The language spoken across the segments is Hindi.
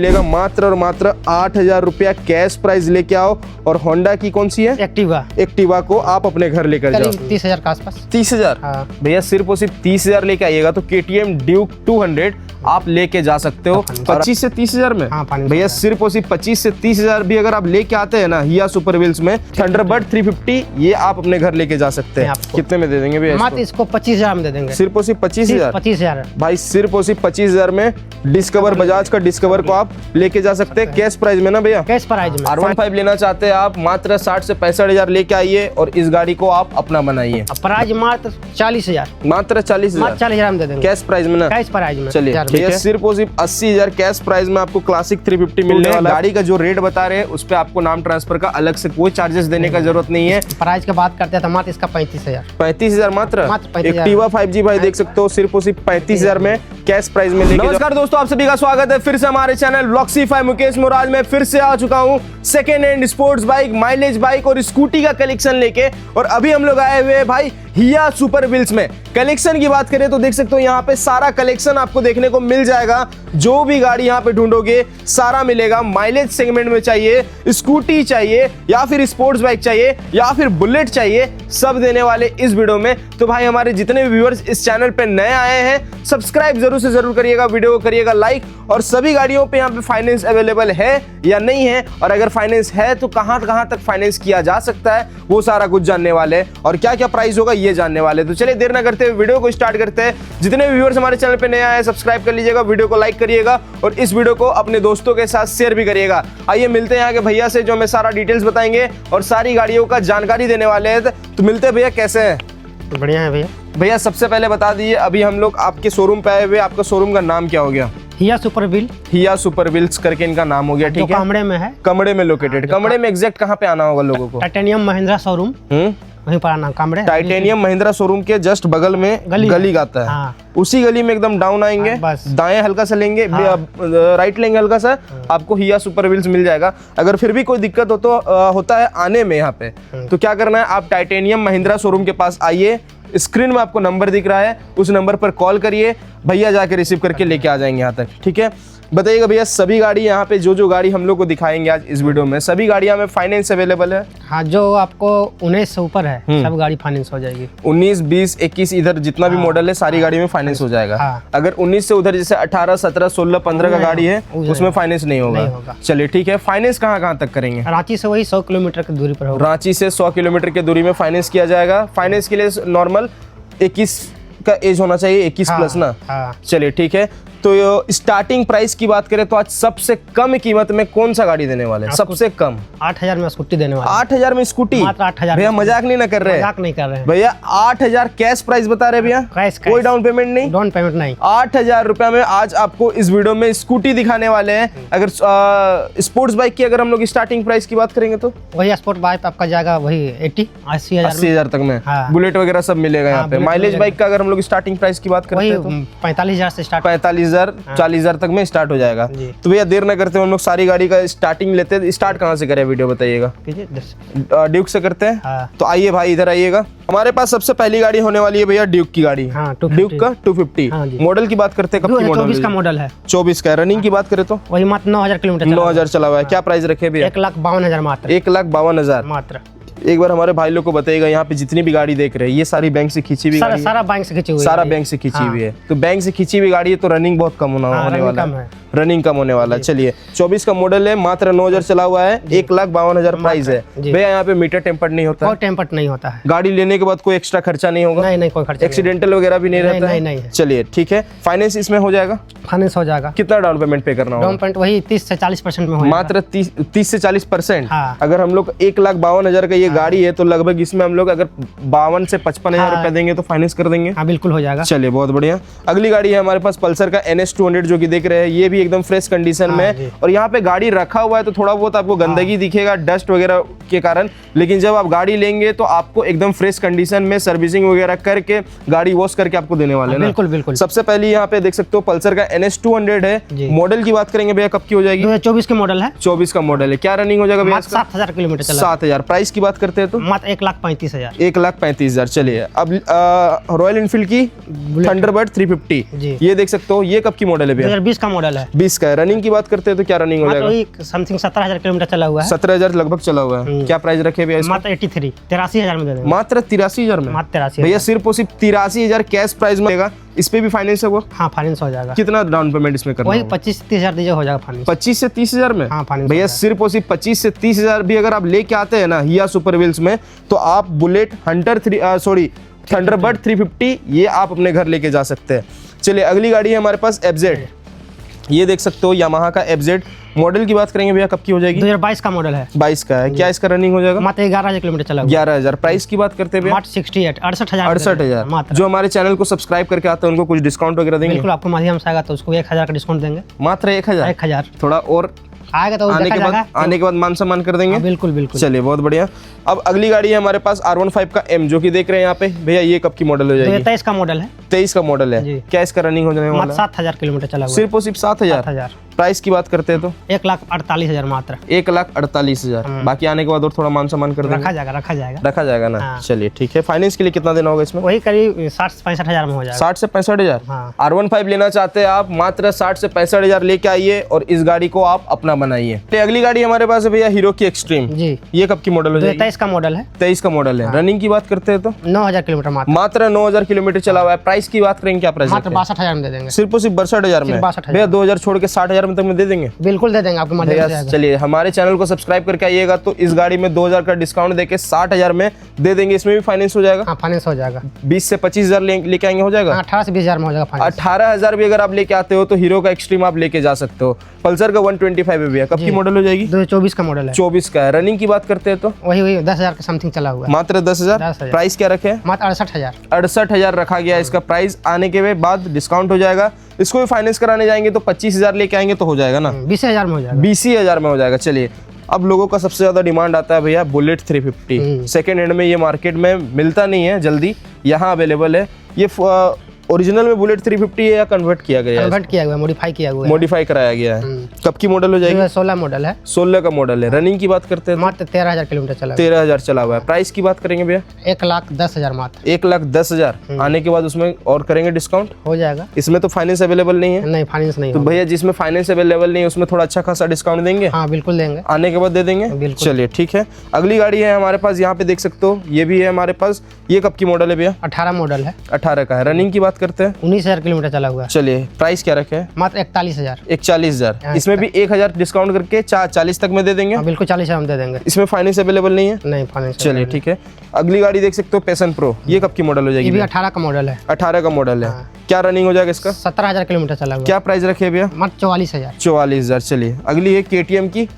मिलेगा मात्र और मात्र 8,000 रुपया कैश प्राइस लेके आओ। और होंडा की कौन सी है? एक्टिवा को आप अपने घर लेकर जाओ। 30,000 के आसपास। 30,000? हाँ। भैया सिर्फ और सिर्फ 30,000 लेके आइएगा तो KTM ड्यूक 200 आप लेके जा सकते हो 25 से 30,000 में। हाँ, भैया सिर्फ और सिर्फ 25 से 30,000 भी अगर आप लेके आते हैं ना हिया सुपर व्हील्स में थंडरबर्ड 350 ये आप अपने घर लेके जा सकते हैं। कितने में दे देंगे भैया? मत इसको 25,000 में दे देंगे। सिर्फ और सिर्फ 25,000? 25,000 भाई सिर्फ और सिर्फ 25,000 में डिस्कवर, बजाज का डिस्कवर को आप लेके जा सकते हैं कैश प्राइस में ना भैया। कैश प्राइस में। R15 लेना चाहते हैं आप मात्र 60 से 65,000 लेके आइए और इस गाड़ी को आप अपना बनाइए। प्राइस मात्र 40,000। मात्र 40,000? 40,000 में दे देंगे कैश प्राइस में ना। कैश प्राइस में। चलिए भैया सिर्फ और सिर्फ 80,000 कैश प्राइस में आपको क्लासिक 350 मिलने वाला। गाड़ी का जो रेट बता रहे हैं उस पे आपको नाम ट्रांसफर का अलग से कोई चार्जेस देने का जरूरत नहीं है। प्राइस की बात करते हैं तो मात्र इसका 35,000। 35,000 मात्र? 35,000। एक्टिवा 5G भाई देख सकते हो सिर्फ और सिर्फ 35,000 में कैश प्राइस में लेके। नमस्कार दोस्तों, आप सभी का स्वागत है फिर से हमारे चैनल व्लॉग्सिफाई मुकेश मुराद में। फिर से आ चुका हूँ second hand sports bike, mileage bike और स्कूटी का कलेक्शन लेके। और अभी हम लोग आए हुए हैं भाई हिया सुपर व्हील्स में। कलेक्शन की बात करें तो देख सकते हो यहाँ पे सारा कलेक्शन आपको देखने को मिल जाएगा। जो भी गाड़ी यहाँ पे ढूंढोगे सारा मिलेगा। माइलेज सेगमेंट में चाहिए, स्कूटी चाहिए या फिर स्पोर्ट्स बाइक चाहिए या फिर बुलेट चाहिए, सब देने वाले इस वीडियो में। तो भाई हमारे जितने भी व्यूअर्स इस चैनल पे नए आए हैं सब्सक्राइब जरूर से जरूर करिएगा, वीडियो को करिएगा लाइक। और सभी गाड़ियों पे यहाँ पे फाइनेंस अवेलेबल है या नहीं है, और अगर फाइनेंस है तो कहां तक फाइनेंस किया जा सकता है, वो सारा कुछ जानने वाले हैं। और क्या क्या प्राइस होगा ये जानने वाले। तो चलिए देर ना करते हुए वीडियो को स्टार्ट करते हैं। जितने भी व्यूअर्स हमारे चैनल पे नए आए हैं सब्सक्राइब कर लीजिएगा, वीडियो को लाइक करिएगा और इस वीडियो को अपने दोस्तों के साथ शेयर भी करिएगा। आइए मिलते हैं यहाँ के भैया से जो हमें सारा डिटेल्स बताएंगे और सारी गाड़ियों का जानकारी देने वाले हैं। तो मिलते हैं भैया, कैसे हैं? बढ़िया है भैया। भैया सबसे पहले बता दीजिए, अभी हम लोग आपके शोरूम पे आए हुए, आपका शोरूम का नाम क्या हो गया? हिया सुपर व्हील। हिया सुपर व्हील्स करके इनका नाम हो गया, ठीक है। कमरे में है। कमरे में लोकेटेड। कमरे में एग्जैक्ट कहाँ पे आना होगा लोगों को? टाइटेनियम महिंद्रा शोरूम वहीं पर आना। कमरे टाइटेनियम महिंद्रा शोरूम के जस्ट बगल में गली आता है। हाँ। उसी गली में एकदम डाउन आएंगे, दाएं हल्का सा लेंगे, राइट लेंगे हल्का सा, आपको हिया सुपर व्हील्स मिल जाएगा। अगर फिर भी कोई दिक्कत हो तो होता है आने में यहाँ पे, तो क्या करना है, आप टाइटेनियम महिंद्रा शोरूम के पास आइए। स्क्रीन में आपको नंबर दिख रहा है, उस नंबर पर कॉल करिए, भैया जाके रिसीव करके लेके आ जाएंगे यहाँ तक, ठीक है। बताइएगा भैया सभी गाड़ी यहाँ पे जो गाड़ी हम लोग को दिखाएंगे आज इस वीडियो में, सभी गाड़ियाँ में फाइनेंस अवेलेबल है? हाँ, जो आपको 19 से ऊपर है सब गाड़ी फाइनेंस हो जाएगी। 19, 20, 21 इधर जितना भी मॉडल है सारी गाड़ी में फाइनेंस हो जाएगा। अगर 19 से उधर जैसे 18, 17, 16, 15 का गाड़ी है उसमें फाइनेंस नहीं होगा। चलिए ठीक है। फाइनेंस कहाँ तक करेंगे? रांची से वही 100 किलोमीटर की दूरी पर होगा। रांची से 100 किलोमीटर की दूरी में फाइनेंस किया जाएगा। फाइनेंस के लिए नॉर्मल 21 का एज होना चाहिए, 21 प्लस ना। चलिए ठीक है। तो स्टार्टिंग प्राइस की बात करें तो आज सबसे कम कीमत में कौन सा गाड़ी देने वाले हैं? सबसे कम 8,000 में स्कूटी देने वाले। 8,000 में स्कूटी? मात्र 8,000। भैया मजाक नहीं ना कर रहे? मजाक नहीं कर रहे हैं भैया। 8,000 कैश प्राइस बता रहे भैया? कोई डाउन पेमेंट नहीं? डाउन पेमेंट नहीं। 8,000 रुपया में आज आपको इस वीडियो में स्कूटी दिखाने वाले हैं। अगर स्पोर्ट्स बाइक की अगर हम लोग स्टार्टिंग प्राइस की बात करेंगे तो वही स्पोर्ट बाइक आपका जाएगा वही 80,000 तक में। बुलेट वगैरह सब मिलेगा यहाँ पे। माइलेज बाइक का अगर हम लोग स्टार्टिंग प्राइस की बात करते हैं तो 45,000 से स्टार्ट। 45,000, 40,000 तक में स्टार्ट हो जाएगा। तो भैया देर न करते हैं हम लोग सारी गाड़ी का स्टार्टिंग लेते हैं। स्टार्ट कहाँ से करें वीडियो बताइएगा? ड्यूक से करते हैं। तो आइए भाई इधर आइएगा। हमारे पास सबसे पहली गाड़ी होने वाली है भैया ड्यूक की गाड़ी। ड्यूक का 250। मॉडल की बात करते हैं, कब की मॉडल? 24 का मॉडल है। 24 का। रनिंग की बात करें तो वही मात्र 9,000 किलोमीटर। 9,000 चला हुआ है। क्या प्राइस रखे भैया? 1,52,000 मात्र। 1,52,000 मात्र। एक बार हमारे भाई लोग को बताइएगा, यहाँ पे जितनी भी गाड़ी देख रहे हैं ये सारी बैंक से खींची हुई गाड़ी है। सारा बैंक से खींची हुई। सारा बैंक से खींची हुई है। तो बैंक से खींची हुई गाड़ी है तो रनिंग बहुत कम होने वाला है। रनिंग कम होने वाला है। चलिए 24 का मॉडल है, मात्र 9,000 चला हुआ है, 1,52,000 प्राइस है। भैया यहाँ पे मीटर टेम्पर्ड नहीं होता? कोई टेम्पर्ड नहीं होता है। गाड़ी लेने के बाद कोई एक्स्ट्रा खर्चा नहीं होगा? नहीं, कोई खर्चा। एक्सीडेंटल वगैरह भी नहीं रहता है? नहीं। चलिए ठीक है। फाइनेंस इसमें हो जाएगा? फाइनेंस हो जाएगा। कितना डाउन पेमेंट पे करना होगा? डाउन पेमेंट वही 30 से 40% में होगा। मात्र 30 से 40%। अगर हम लोग 1,52,000 का ये गाड़ी है तो लगभग इसमें हम लोग अगर 52 से 55,000 रुपया देंगे तो फाइनेंस कर देंगे। हाँ बिल्कुल हो जाएगा। चलिए बहुत बढ़िया। अगली गाड़ी है हमारे पास पल्सर का NS 200 जो कि देख रहे हैं, ये भी एकदम फ्रेश कंडीशन में। और यहाँ पे गाड़ी रखा हुआ है तो थोड़ा बहुत आपको गंदगी दिखेगा डस्ट वगैरह के कारण, लेकिन जब आप गाड़ी लेंगे तो आपको एकदम फ्रेश कंडीशन में सर्विसिंग वगैरह करके गाड़ी वॉश करके आपको देने वाले हैं। बिल्कुल बिल्कुल। सबसे पहले यहाँ पे देख सकते हो पल्सर का NS 200 है। मॉडल की बात करेंगे भैया, कब की हो जाएगी? 2024 का मॉडल है। 24 का मॉडल है। क्या रनिंग हो जाएगा भैया? 7,000 किलोमीटर चला। 7,000। प्राइस की बात करते हैं तो मात्र 1,35,000। 1,35,000। चलिए अब रॉयल एनफील्ड की थंडरबर्ड 350 जी। ये देख सकते हो, ये कब की मॉडल है भैया? 2020 का मॉडल है। 20 का है। रनिंग की बात करते हैं तो क्या रनिंग हो मात्र जाएगा? वही समथिंग 17,000 किलोमीटर चला हुआ है। 17,000 लगभग चला हुआ है। क्या प्राइस रखे भैया इसका? मात्र 83,000 में दे देंगे। मात्र 83,000 में। मात्र 83,000 भैया सिर्फ और सिर्फ 83,000 कैश प्राइस में देगा। इस पे भी फाइनेंस है वो? हाँ, फाइनेंस हो जाएगा। कितना डाउन पेमेंट इसमें करना वही होगा? 25-30,000 दीजिए, हो जाएगा फाइनेंस। 25 से 30,000 में? हाँ, फाइनेंस भैया हो जाएगा। सिर्फ और सिर्फ 25 से 30,000 भी अगर आप लेके आते हैं ना हिया सुपर व्हील्स में, तो आप बुलेट थंडरबर्ड 350 ये आप अपने घर लेके जा सकते हैं। चलिए अगली गाड़ी है हमारे पास FZ। ये देख सकते हो यामाहा का FZ। मॉडल की बात करेंगे भैया, कब की हो जाएगी? 2022 का मॉडल है। 22 का है। क्या इसका रनिंग हो जाएगा? मात्र 11,000 किलोमीटर चला हुआ है। 11,000। प्राइस की बात करते हैं भैया? मात्र 68,000 68,000। मात्र। जो हमारे चैनल को सब्सक्राइब करके आते हैं उनको कुछ डिस्काउंट वगैरह देंगे? बिल्कुल, आपको माध्यम से आएगा तो उसको 1,000 का डिस्काउंट देंगे। मात्र 1,000? 1,000 थोड़ा और आएगा तो आने देखा के जाएगा। बाद मान सम्मान कर देंगे। हाँ, बिल्कुल बिल्कुल। चलिए बहुत बढ़िया। अब अगली गाड़ी है हमारे पास R15 का M, जो कि देख रहे हैं यहाँ पे भैया। ये कब की मॉडल हो जाएगी? 2023 का मॉडल है। 23 का मॉडल है। जी। क्या इसका रनिंग हो जाने वाला मात्र है? 7,000 किलोमीटर चला हुआ है। सिर्फ और सिर्फ 7,000। 7,000। प्राइस की बात करते हैं तो 1,48,000 मात्र। 1,48,000। बाकी आने के बाद और थोड़ा मान सम्मान कर देंगे? रखा जाएगा, रखा जाएगा। रखा जाएगा ना? हाँ। चलिए ठीक है। फाइनेंस के लिए कितना देना होगा इसमें? वही करीब 60-65,000 में हो जाएगा। 60 से 65,000। हाँ। R15 लेना चाहते हैं आप, मात्र 60 से 65,000 लेके आइए और इस गाड़ी को आप अपना बनाइए। तो अगली गाड़ी हमारे पास है भैया हीरो की एक्सट्रीम। जी। ये कब की मॉडल हो जाएगी? 2023 का मॉडल है। 23 का मॉडल है। रनिंग की बात करते हैं तो 9,000 किलोमीटर मात्र। मात्र 9,000 किलोमीटर चला हुआ है। प्राइस की बात करेंगे, क्या प्राइस? मात्र 62,000 में दे देंगे। सिर्फ और सिर्फ 62,000 में। सिर्फ 62,000। भैया 2,000 छोड़ के 60,000 में तक में दे देंगे? बिल्कुल दे देंगे, आपके माध्यम से भैया आएगा। चलिए हमारे चैनल को सब्सक्राइब करके आइएगा तो इस गाड़ी में 2,000 का डिस्काउंट देके 60,000 में दे देंगे। इसमें भी फाइनेंस हो जाएगा? हाँ, फाइनेंस हो जाएगा। 20 से 25,000 लेके आएंगे, हो जाएगा? 18 से 20,000 में हो जाएगा फाइनेंस। 18,000 भी अगर आप लेके आते हो तो हीरो का एक्सट्रीम आप लेके जा सकते हो। पल्सर का 125 है भैया। कब की मॉडल हो जाएगी? 2024 का मॉडल है। 24 का है। रनिंग की बात करते हैं तो वही 10,000 के समथिंग चला हुआ है। मात्र 10,000। 10,000। प्राइस क्या रखे हैं? मात्र 68,000। 68,000 रखा गया है इसका प्राइस। आने के बाद डिस्काउंट हो जाएगा। इसको भी फाइनेंस कराने जाएंगे तो 25,000 लेके आएंगे तो हो जाएगा ना? 20,000 में हो जाएगा। 20,000 में हो जाएगा। चलिए अब लोगों का सबसे ज्यादा डिमांड आता है भैया बुलेट 350। सेकेंड हैंड में ये मार्केट में मिलता नहीं है जल्दी, यहाँ अवेलेबल है। ये ओरिजिनल में बुलेट 350 है या कन्वर्ट किया गया है? कन्वर्ट किया हुआ है, मॉडिफाई किया हुआ है। मॉडिफाई कराया गया है। कब की मॉडल हो जाएगी? 2016 मॉडल है। 16 का मॉडल है। रनिंग की बात करते हैं तो मात्र 13,000 किलोमीटर चला हुआ 13,000 चला हुआ है। प्राइस की बात करेंगे भैया? है। 1,10,000 मात्र। 1,10,000। आने के बाद उसमें और करेंगे डिस्काउंट? हो जाएगा। इसमें तो फाइनेंस अवेलेबल नहीं है? नहीं, फाइनेंस नहीं तो होगा। भैया जिसमें फाइनेंस अवेलेबल नहीं है उसमें थोड़ा अच्छा खासा डिस्काउंट देंगे? हाँ, बिल्कुल देंगे। आने के बाद दे देंगे? बिल्कुल। चलिए ठीक है। अगली गाड़ी है हमारे पास, यहाँ पे देख सकते हो, ये भी है हमारे पास। ये कब की मॉडल है भैया? 18 मॉडल है। 18 का है। रनिंग की बात करते हैं? 19,000 किलोमीटर चला हुआ है। चलिए प्राइस क्या रखे हैं? मात्र 41,000। 41,000। इसमें भी 1,000 डिस्काउंट करके 40 तक में दे देंगे? हाँ, बिल्कुल 40,000 में दे देंगे। इसमें फाइनेंस अवेलेबल नहीं है? नहीं, फाइनेंस। चलिए ठीक है। अगली गाड़ी देख सकते हो पैशन प्रो। ये कब की मॉडल हो ये जाएगी? भी 18 का मॉडल है। 18 का मॉडल है। क्या रनिंग हो जाएगा इसका? 17,000 किलोमीटर चला हुआ है। क्या प्राइस रखे हैं भैया? मात्र 44,000। 44,000। चलिए अगली है KTM की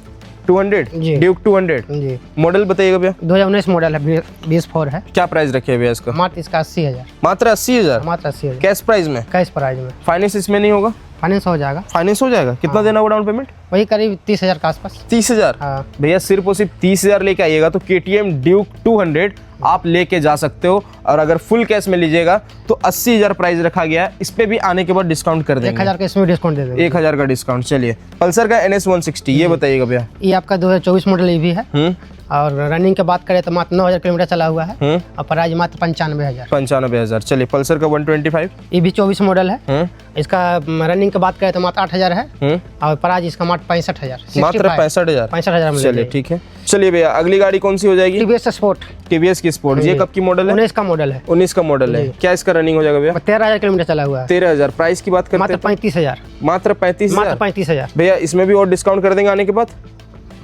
200 जी। ड्यूक 200। जी। मॉडल बताइएगा भैया? 2019 मॉडल है, 2024 है। क्या प्राइस रखे हैं भैया इसका? मात्र इसका 80,000। मात्र 80,000। मात्र 80,000 कैश प्राइस में? कैश प्राइस में। फाइनेंस इसमें नहीं होगा? फाइनेंस हो जाएगा। फाइनेंस हो जाएगा। कितना देना होगा डाउन पेमेंट? वही करीब 30,000 के आसपास। 30,000। हाँ। भैया सिर्फ और सिर्फ 30,000 लेके आइएगा तो KTM ड्यूक 200 आप लेके जा सकते हो। और अगर फुल कैश में लीजिएगा तो 80,000 प्राइस रखा गया है। इस पे भी आने के बाद डिस्काउंट कर देंगे। 1,000 का इसमें डिस्काउंट दे देंगे। 1,000 का डिस्काउंट। चलिए पल्सर का NS 160 ये बताइएगा भैया? ये आपका 2024 मॉडल ये भी है। और रनिंग की बात करें तो मात्र 9,000 किलोमीटर चला हुआ है। और प्राइस मात्र 95,000। 95,000। चलिए पल्सर का 125। ये भी 24 मॉडल है। इसका रनिंग की बात करें तो मात्र 8,000 है। और प्राइस इसका मात्र 65,000। मात्र 65,000। 65,000 में। चलिए ठीक है। चलिए भैया अगली गाड़ी कौन सी हो जाएगी? TVS sport. TVS की स्पोर्ट। ये कब की मॉडल है? 19 का मॉडल है। 19 का मॉडल है। क्या इसका रनिंग हो जाएगा भैया? 13,000 किलोमीटर चला हुआ है। 13,000। प्राइस की बात करते मात्र हैं तो? 35,000। मात्र 35,000। मात्र 35,000। भैया इसमें भी और डिस्काउंट कर देंगे आने के बाद?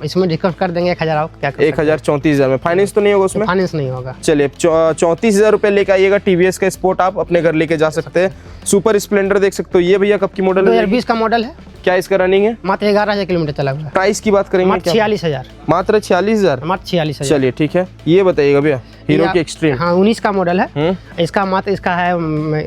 इसमें डिस्काउंट कर देंगे 1,000 और क्या कर 1,000 34,000 में। फाइनेंस तो नहीं होगा उसमें? फाइनेंस नहीं होगा। चलिए 34,000 रुपए लेके आइएगा। TVS का स्पोर्ट आप अपने घर लेके जा सकते हैं। सुपर स्प्लेंडर देख सकते हो। ये भैया कब की मॉडल है? 2020 का मॉडल है। क्या इसका रनिंग है? मात्र 11,000 किलोमीटर चला हुआ है। प्राइस की बात करेंगे? मात्र 46,000। मात्र 46,000। मात्र 46,000। चलिए ठीक है। ये बताइएगा भैया हीरो की एक्सट्रीम। हाँ, 19 का मॉडल है। इसका मात्र इसका है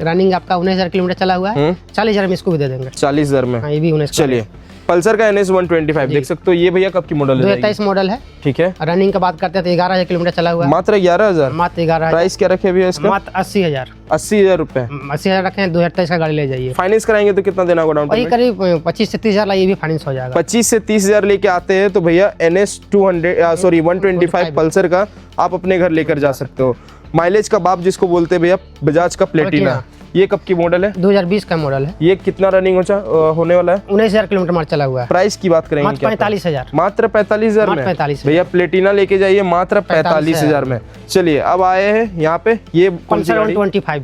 रनिंग आपका 19,000 किलोमीटर चला हुआ है। 40,000 में इसको भी दे देंगे। 40,000 में। हाँ, ये भी 19 का। चलिए पल्सर का NS 125 देख सकते हो। ये भैया कब की मॉडल है? 2023 मॉडल है। ठीक है। रनिंग की बात करते हैं तो 11,000 किलोमीटर चला हुआ है। मात्र 11,000। मात्र 11,000। प्राइस क्या रखे भैया इसका? मात्र 80,000। 80,000 रुपए। 80,000 रखे हैं। 2023 का गाड़ी ले जाइए। फाइनेंस कराएंगे तो कितना देना होगा डाउन वही पेमेंट? करीब 25 से 30,000 लाइए भी फाइनेंस हो जाएगा। 25 से 30,000 लेके आते हैं तो भैया NS 125 पल्सर का आप अपने घर लेकर जा सकते हो। माइलेज का बाप जिसको बोलते हैं भैया, बजाज का प्लेटिना। ये कब की मॉडल है? 2020 का मॉडल है। ये कितना रनिंग होने वाला है? 19,000 किलोमीटर मार चला हुआ है। प्राइस की बात करेंगे मात्र 45,000। मात्र 45,000 में 45,000। भैया प्लेटिना लेके जाइए मात्र 45,000 में। चलिए अब आए हैं यहाँ पे, ये कौन सी पल्सर गाड़ी? 125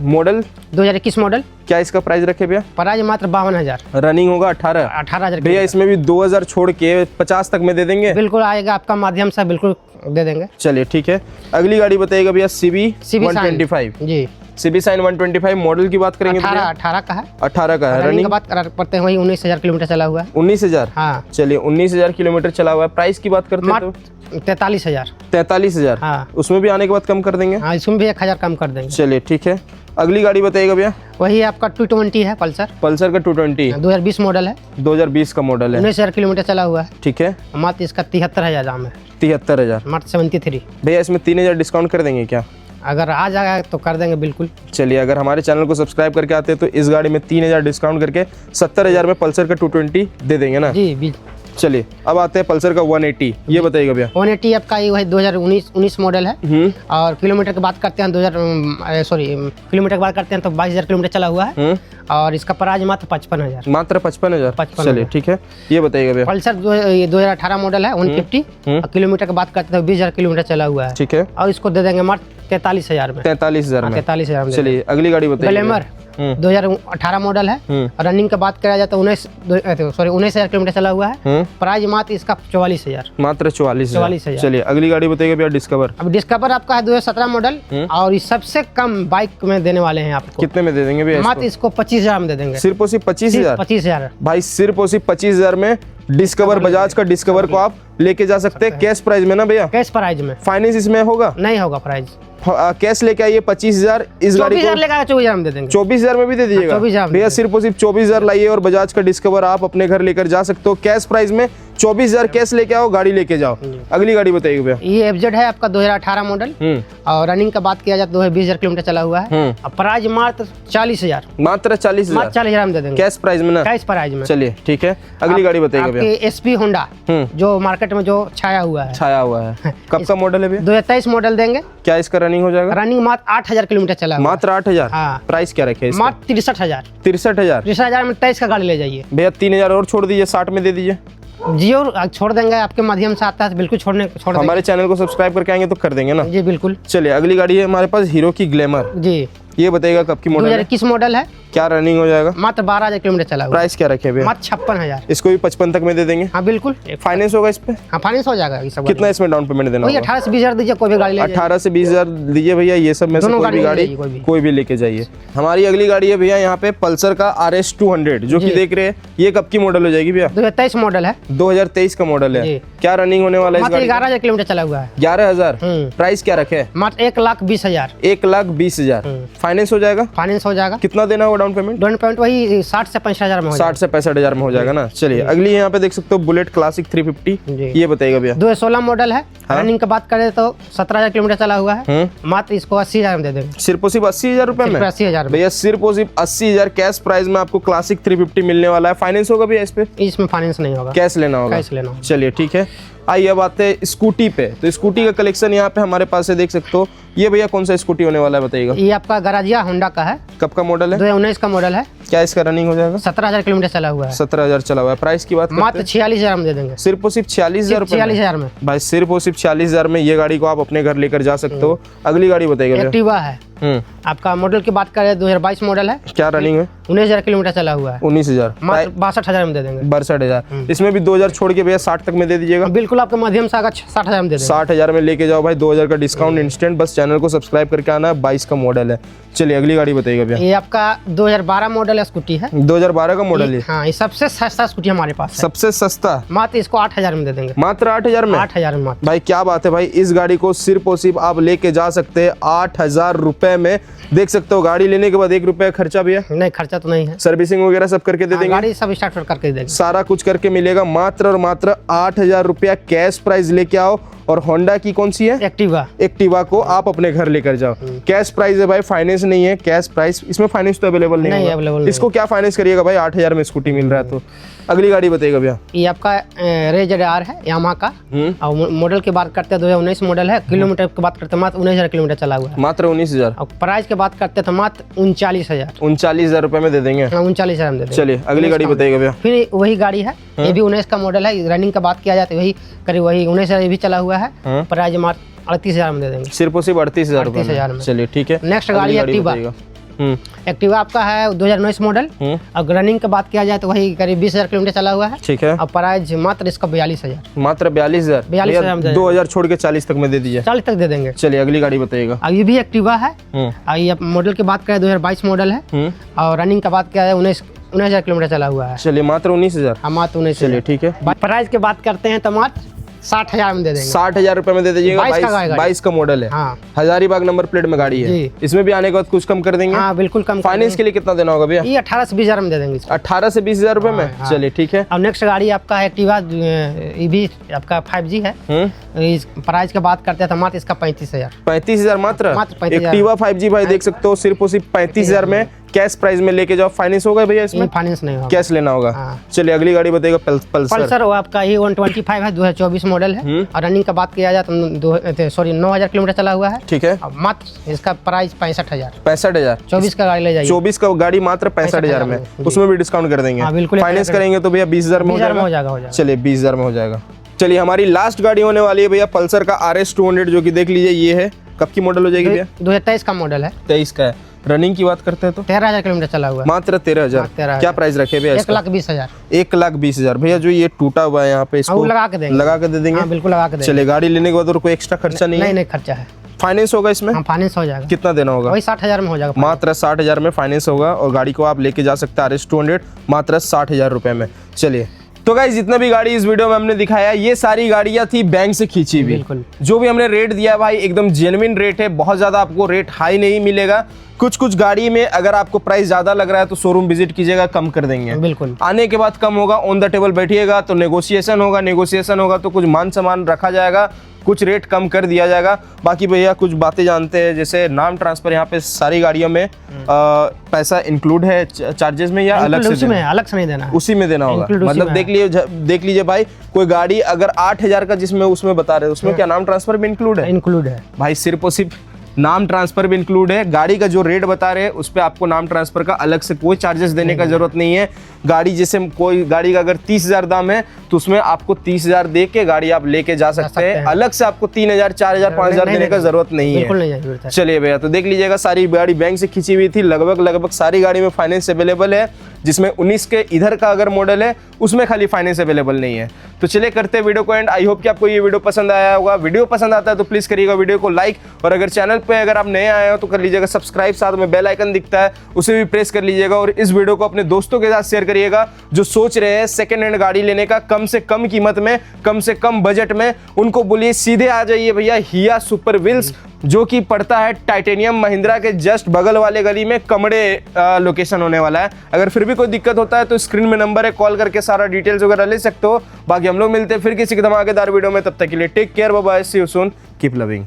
मॉडल 2021 मॉडल। क्या इसका प्राइस रखे भैया? प्राइस मात्र 52,000। रनिंग होगा 18,000 भैया। इसमें भी 2,000 छोड़ के 50 तक में दे देंगे? बिल्कुल आएगा, आपका माध्यम से बिल्कुल दे देंगे। चलिए ठीक है। अगली गाड़ी बताइएगा भैया, CB 125 जी। CB साइन 125 मॉडल की बात करेंगे। 18 का है। 18 का है। रनिंग रनिंग की बात करते हैं वही 19,000 किलोमीटर चला हुआ है। 19,000। हाँ। चलिए 19,000 किलोमीटर चला हुआ है। प्राइस की बात करते हैं तो मात्र 43,000। 43,000। हाँ। उसमें भी आने के बाद कम कर देंगे? हाँ, इसमें भी 1,000 कम कर देंगे। चलिए ठीक है। अगली गाड़ी बताइएगा भैया। वही आपका 220 है पल्सर। पल्सर का 220 2020 मॉडल है। 2020 का मॉडल है। 19,000 किलोमीटर चला हुआ है। ठीक है। मात्र इसका 73,000 दाम है। 73,000। मात्र 73। भैया इसमें 3,000 डिस्काउंट कर देंगे क्या? अगर आ जाएगा तो कर देंगे बिल्कुल। चलिए, अगर हमारे चैनल को सब्सक्राइब करके आते हैं तो इस गाड़ी में 3,000 डिस्काउंट करके 70,000 में पल्सर का 220 दे देंगे ना? जी। चलिए अब आते हैं पल्सर का 180। ये बताइएगा भैया। 180 आपका ये वही 2019 मॉडल है। और किलोमीटर की बात करते हैं किलोमीटर की बात करते हैं तो 22,000 किलोमीटर चला हुआ है। और इसका प्राइस मात्र 55,000। मात्र 55,000। चलिए ठीक है। ये बताइएगा भैया। पल्सर 2018 मॉडल है 150। और किलोमीटर की बात करते हैं 20,000 किलोमीटर चला हुआ है। ठीक है। और इसको दे देंगे मात्र 43,000 में। 43,000 में। 43,000 में। चलिए अगली गाड़ी बताइए। ग्लैमर 2018 मॉडल है। रनिंग की बात करा जाए तो 19,000 किलोमीटर चला हुआ है। प्राइस मात्र इसका 44,000। मात्र 44,000। 44,000। चलिए अगली गाड़ी बताइएगा भैया। डिस्कवर। अब डिस्कवर आपका है 2017 मॉडल। और इस सबसे कम बाइक में देने वाले हैं आपको। कितने में दे देंगे भैया? मात्र इसको 25,000 में दे देंगे। सिर्फ और सिर्फ 25,000? 25,000 भाई, सिर्फ और सिर्फ 25,000 में डिस्कवर, बजाज का डिस्कवर को आप लेके जा सकते हैं कैश प्राइस में ना भैया? कैश प्राइस में। फाइनेंस इसमें होगा? नहीं होगा प्राइस। कैश लेके आइए 25,000। इस गाड़ी को 24,000 लेकर 24,000 में दे देंगे। 24,000 में भी दे दीजिएगा 24,000 भैया। सिर्फ और सिर्फ 24,000 लाइए और बजाज का डिस्कवर आप अपने घर लेकर जा सकते हो कैश प्राइस में। 24,000 कैश लेके आओ, गाड़ी लेके जाओ। अगली गाड़ी बताइए भैया। ये FZ है आपका 2018 मॉडल। और रनिंग का बात किया जाए तो 20,000 किलोमीटर चला हुआ है। और प्राइस मात्र 40,000। मात्र 40,000। मात्र 40,000 में दे देंगे कैश प्राइस में ना? कैश प्राइस में। चलिए ठीक है। अगली गाड़ी बताइएगा भैया। SP होंडा जो मार्केट में जो छाया हुआ है। छाया हुआ है। कब का मॉडल है भैया? 2023 मॉडल देंगे। क्या इसका रनिंग हो जाएगा? रनिंग मात्र 8,000 किलोमीटर चला हुआ है। मात्र 8,000। हाँ। प्राइस क्या रखे इसका? मात्र 63,000। 63,000। 63,000 में 23 का गाड़ी ले जाइए भैया। 3,000 और छोड़ दीजिए, 60 में दे दीजिए। जियो छोड़ देंगे, आपके माध्यम से आता है बिल्कुल छोड़ देंगे। हमारे चैनल को सब्सक्राइब करके आएंगे तो कर देंगे ना? जी बिल्कुल। चलिए अगली गाड़ी है हमारे पास हीरो की ग्लैमर। जी। ये बताइएगा कब की मॉडल है? 2021 मॉडल है। क्या रनिंग हो जाएगा? मात्र 12,000 किलोमीटर चला हुआ। प्राइस क्या रखे भैया? मात्र 56,000। इसको भी 55 तक में दे देंगे? हाँ बिल्कुल। फाइनेंस होगा इस पे? हाँ फाइनेंस हो जाएगा ये सब। कितना इसमें डाउन पेमेंट देना वही होगा? 18 से 20,000 दीजिए, कोई भी गाड़ी ले जाइए। 18 से 20,000 दीजिए भैया। ये सब में से दोनों कोई भी गाड़ी गाड़ी कोई भी लेके जाइए। हमारी अगली गाड़ी है भैया यहाँ पे पल्सर का RS 200 जो कि देख रहे हैं। ये कब की मॉडल हो जाएगी भैया? 2023 मॉडल है। 2023 का मॉडल है। जी। क्या रनिंग होने वाला है इस मात्र गाड़ी? 11,000 किलोमीटर चला हुआ है। 11,000। प्राइस क्या रखे? मात्र 1,20,000। 1,20,000। फाइनेंस हो जाएगा? फाइनेंस हो जाएगा। कितना देना होगा डाउन पेमेंट? डाउन पेमेंट वही 60 से 65,000 में हो 60 से 65,000 में हो जाएगा ना? चलिए अगली यहाँ पे देख सकते हो बुलेट क्लासिक 350। जी। ये बताइएगा भैया। 2016 मॉडल है। रनिंग की बात करें तो 17,000 किलोमीटर चला हुआ है। मात्र इसको 80,000 में दे देंगे। सिर्फ और सिर्फ 80,000 रुपए में? 80,000 में भैया सिर्फ और सिर्फ 80,000 कैश प्राइस में आपको क्लासिक 350 मिलने वाला है। फाइनेंस होगा भैया इस पे? इसमें फाइनेंस नहीं होगा, कैश लेना होगा। कैश लेना होगा। चलिए ठीक है। आइए अब आते हैं स्कूटी पे। तो स्कूटी का कलेक्शन यहाँ पे हमारे पास है, देख सकते हो। ये भैया कौन सा स्कूटी होने वाला है बताइएगा? ये आपका गराजिया होंडा का है। कब का मॉडल है? 2019 का मॉडल है। क्या इसका रनिंग हो जाएगा? 17,000 किलोमीटर चला हुआ है। 17,000 चला हुआ है। प्राइस की बात करते मात्र 46,000 में दे देंगे। सिर्फ और सिर्फ 46,000 रुपए? 46,000 में भाई सिर्फ और सिर्फ 46,000 में ये गाड़ी को आप अपने घर लेकर जा सकते हो। अगली गाड़ी बताइएगा भैया। एक्टिवा है। आपका मॉडल की बात करें 2022 मॉडल है। क्या रनिंग है? 19,000 किलोमीटर चला हुआ है। 19,000। मात्र 62,000 में दे देंगे। 62,000। इसमें भी 2,000 छोड़ के भैया 60 तक में दे दीजिएगा? बिल्कुल आपके माध्यम से अगर 60,000 में दे देंगे। 60,000 में लेके जाओ भाई। 2,000 का डिस्काउंट इंस्टेंट। बस चैनल को सब्सक्राइब करके आना है। 22 का मॉडल है। चलिए अगली गाड़ी बताइएगा भैया। ये आपका 2012 मॉडल स्कूटी है। 2012 का मॉडल है। हाँ ये सबसे सस्ता स्कूटी हमारे पास है। सबसे सस्ता? मात्र इसको 8,000 में दे देंगे। मात्र 8,000 में? 8,000 में मात्र। भाई क्या बात है भाई। इस गाड़ी को सिर्फ और सिर्फ आप लेके जा सकते हैं 8,000 रुपए रुपए में। देख सकते हो गाड़ी लेने के बाद 1 रुपया खर्चा भी है, नहीं खर्चा तो नहीं है। सर्विसिंग वगैरह सब करके दे हाँ, देंगे, गाड़ी सब स्टार्ट करके देंगे, सारा कुछ करके मिलेगा। मात्र और मात्र 8,000 रुपया कैश प्राइस लेके आओ और होंडा की कौन सी है, एक्टिवा को आप अपने घर लेकर जाओ। कैश प्राइस है भाई, फाइनेंस नहीं है, कैश प्राइस। इसमें फाइनेंस तो अवेलेबल नहीं है, इसको क्या फाइनेंस करिएगा भाई, 8,000 में स्कूटी मिल रहा है। तो अगली गाड़ी बताइएगा भैया। ये आपका रेज आर है यामा का, और मॉडल की बात करते हैं 2019 मॉडल है। किलोमीटर की बात करते हैं मात्र 19,000 किलोमीटर चला हुआ है, मात्र 19,000। और प्राइस की बात करते हैं तो मात्र 39,000। 39,000 रुपए में दे देंगे। 39,000 में दे देंगे। चलिए अगली गाड़ी बताइएगा भैया। फिर वही गाड़ी है, ये भी 19 का मॉडल है। रनिंग का बात किया जाए तो वही करीब वही 19,000 भी चला हुआ है। प्राइस मात्र 38,000 में दे देंगे, सिर्फ और सिर्फ 38,000 रुपए 38,000 में। चलिए ठीक है। नेक्स्ट गाड़ी एक्टिवा। एक्टिवा आपका है 2019 मॉडल, और रनिंग की बात किया जाए तो वही करीब 20,000 किलोमीटर चला हुआ है। ठीक है। और प्राइस मात्र इसका 42,000, मात्र 42,000। 42,000 2000 छोड़ के 40 तक में दे दीजिए। 40 तक दे देंगे। चलिए अगली गाड़ी बताइएगा। अब ये भी एक्टिवा है, और ये मॉडल की बात करें 2022 मॉडल है, और रनिंग का बात किया जाए 19,000 किलोमीटर चला हुआ है। चलिए मात्र 19,000। हाँ मात्र 19। चलिए ठीक है। प्राइस की बात करते हैं तो मात्र 60,000 में दे देंगे। 60,000 रुपए में दे दीजिएगा। 22 का मॉडल है। हाँ। हजारीबाग नंबर प्लेट में गाड़ी है। इसमें भी आने के बाद कुछ कम कर देंगे। हाँ बिल्कुल कम। फाइनेंस के लिए कितना देना होगा भैया? ये 18 से 20,000 में दे देंगे। 18 से 20,000 रुपए में। चलिए ठीक है। अब नेक्स्ट गाड़ी आपका है एक्टिवा, ये भी आपका 5G है। इस प्राइस की बात करते हैं तो मात्र इसका 35,000। 35,000 मात्र 35,000। एक्टिवा 5G भाई देख सकते हो, सिर्फ और सिर्फ 35,000 में कैश प्राइस में लेके जाओ। फाइनेंस होगा भैया इसमें? फाइनेंस नहीं होगा, कैश लेना होगा। चलिए अगली गाड़ी बताइएगा। पल्सर वो आपका ये 125 है, 2024 मॉडल है, और रनिंग का बात किया जाए तो 9,000 किलोमीटर चला हुआ है। ठीक है। मात्र इसका प्राइस 65,000। 65,000। 24 का गाड़ी ले जाइए। 24 का गाड़ी मात्र 65,000 में, उसमें भी डिस्काउंट कर देंगे। बिल्कुल। फाइनेंस करेंगे तो भैया 20,000 में हो जाएगा। चलिए 20,000 में हो जाएगा। चलिए हमारी लास्ट गाड़ी होने वाली है भैया पल्सर का RS 200, जो कि देख लीजिए ये है। कब की मॉडल हो जाएगी भैया? 2023 का मॉडल है। 23 का है। रनिंग की बात करते हैं तो 13,000 किलोमीटर चला हुआ है। मात्र 13,000। क्या प्राइस रखे भैया? 1,20,000। 1,20,000 भैया। जो ये टूटा हुआ है यहाँ पे, इसको लगा के देंगे। लगा के दे देंगे। बिल्कुल लगा के देंगे। चलिए गाड़ी लेने के बाद और कोई एक्स्ट्रा खर्चा नहीं है? नहीं खर्चा है। फाइनेंस होगा इसमें? हाँ फाइनेंस हो जाएगा। कितना देना होगा? वही 60,000 में हो जाएगा। मात्र 60,000 में फाइनेंस होगा और गाड़ी को आप लेके जा सकते हैं RS 200 मात्र 60,000 रुपए में। चलिए तो गाइस जितना भी गाड़ी इस वीडियो में हमने दिखाया, ये सारी गाड़ियां थी बैंक से खींची हुई। बिल्कुल। जो भी हमने रेट दिया भाई एकदम जेन्युइन रेट है, बहुत ज्यादा आपको रेट हाई नहीं मिलेगा। कुछ गाड़ी में अगर आपको प्राइस ज्यादा लग रहा है तो शोरूम विजिट कीजिएगा, कम कर देंगे। बिल्कुल। आने के बाद कम होगा, ऑन द टेबल बैठिएगा तो नेगोशिएशन होगा तो कुछ मान सम्मान रखा जाएगा, कुछ रेट कम कर दिया जाएगा। बाकी भैया कुछ बातें जानते हैं, जैसे नाम ट्रांसफर यहाँ पे सारी गाड़ियों में पैसा इंक्लूड है चार्जेस में या अलग से? अलग से नहीं देना है, उसी में देना होगा। मतलब देख लीजिए भाई, कोई गाड़ी अगर 8,000 का जिसमें उसमें बता रहे हैं, उसमें क्या नाम ट्रांसफर भी इंक्लूड है? इंक्लूड है भाई, सिर्फ और सिर्फ नाम ट्रांसफर भी इंक्लूड है। गाड़ी का जो रेट बता रहे हैं उस पे आपको नाम ट्रांसफर का अलग से कोई चार्जेस देने का जरूरत नहीं है। गाड़ी जैसे कोई गाड़ी का अगर 30,000 दाम है तो उसमें आपको 30,000 दे के गाड़ी आप लेके जा सकते हैं। अलग से आपको 3,000, 4,000, 5,000 देने का जरूरत नहीं है। चलिए भैया तो देख लीजिएगा, सारी गाड़ी बैंक से खींची हुई थी। लगभग सारी गाड़ी में फाइनेंस अवेलेबल है, जिसमें 19 के इधर का अगर मॉडल है उसमें खाली फाइनेंस अवेलेबल नहीं है। तो चलिए करते हैं वीडियो को एंड। आई होप कि आपको ये वीडियो पसंद आया होगा। वीडियो पसंद आता है तो प्लीज करिएगा वीडियो को लाइक, और अगर चैनल पे अगर आप नए आए हो तो कर लीजिएगा सब्सक्राइब, साथ में बेल आइकन दिखता है उसे भी प्रेस कर लीजिएगा। और इस वीडियो को अपने दोस्तों के साथ शेयर करिएगा जो सोच रहे हैं सेकंड हैंड गाड़ी लेने का, कम से कम कीमत में, कम से कम बजट में। उनको बोलिए सीधे आ जाइए भैया हिया सुपर व्हील्स, जो कि पड़ता है टाइटेनियम महिंद्रा के जस्ट बगल वाले गली में, कमड़े लोकेशन होने वाला है। अगर फिर भी कोई दिक्कत होता है तो स्क्रीन में नंबर है, कॉल करके सारा डिटेल्स वगैरह ले सकते हो। बाकी हम लोग मिलते हैं फिर किसी धमाकेदार वीडियो में, तब तक के लिए take care, bye bye, see you soon, keep loving.